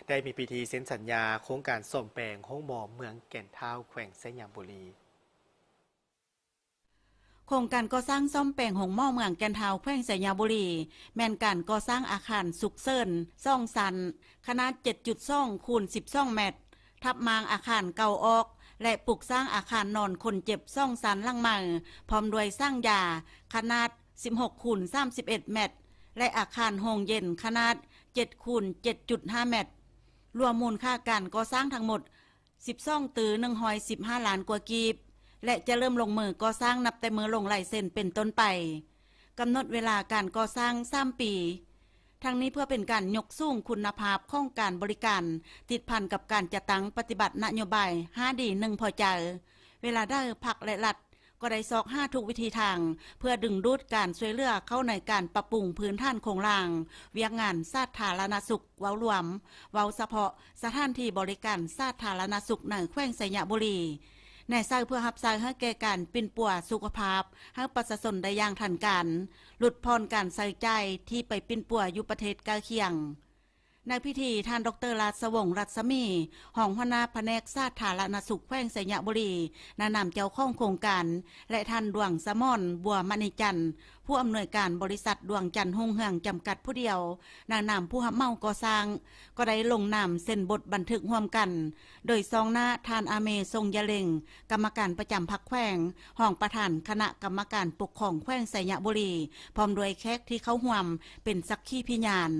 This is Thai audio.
ได้มีพิธีเซ็นสัญญาโครงการซ่อมแปลงโรงหมอเมืองแก่นเท้าแขวงไสยามบุรีโครงการก่อสร้างซ่อมแปลงโรงหม้อเมืองแก่นเฒ่าแขวงไสยามบุรีแม่นการก่อสร้างอาคารสุกเสริญ2ชั้นขนาด 7.2 คูณ 12 เมตรทับมางอาคารเก่าออกและปลูกสร้างอาคารนอนคนเจ็บ2ชั้นหลังใหม่พร้อมด้วยสร้างยาขนาด 16 คูณ 31 เมตรและอาคารโรงเย็นขนาด 7 คูณ 7.5 เมตรรวมมูลค่าการก่อสร้างทั้งหมด 12 ตือ 115 ล้านกว่ากีบและจะเริ่มลงมือก่อสร้างนับแต่มือลงลายเซ็นเป็นต้นไปกำหนดเวลาการก่อสร้าง3ปีทั้งนี้เพื่อเป็นการยกสูงคุณภาพของการบริการติดพันกับการจัดตั้งปฏิบัตินโยบาย5ดี1พอใจเวลาได้ภาคและรัฐก็ได้ซอกหาทุกวิธีทางเพื่อดึงดูดการช่วยเหลือเข้าในการปรับปรุงพื้นฐานโครงสร้างเวียกงานสาธารณสุขเว้ารวมเว้าเฉพาะสถานที่บริการสาธารณสุขในแขวงไสยบุรีในใช้เพื่อรับใช้ให้แก่การปิ่นปัวสุขภาพให้ประชาชนได้อย่างทันการหลุดพ้นการใส่ใจที่ไปปิ่นปัวอยู่ประเทศใกล้เคียงในพิธีท่านดร.ราชวงศ์รัศมีรองหัวหน้าแผนกสาธารณสุขแขวงไสยบุรีแนะนำเจ้าของโครงการและท่านดวงสมรบัวมณีจันทร์ผู้อำนวยการบริษัทดวงจันทร์รุ่งเรืองจำกัดผู้เดียวแนะนำผู้รับเหมาก่อสร้างก็ได้ลงนามเซ็นบทบันทึกร่วมกันโดยซองหน้าท่านอาเมทรงยะเล็งกรรมการประจำพรรคแขวงรองประธานคณะกรรมการปกครองแขวงไสยบุรีพร้อมด้วยแขกที่เข้าร่วมเป็นสักขีพยาน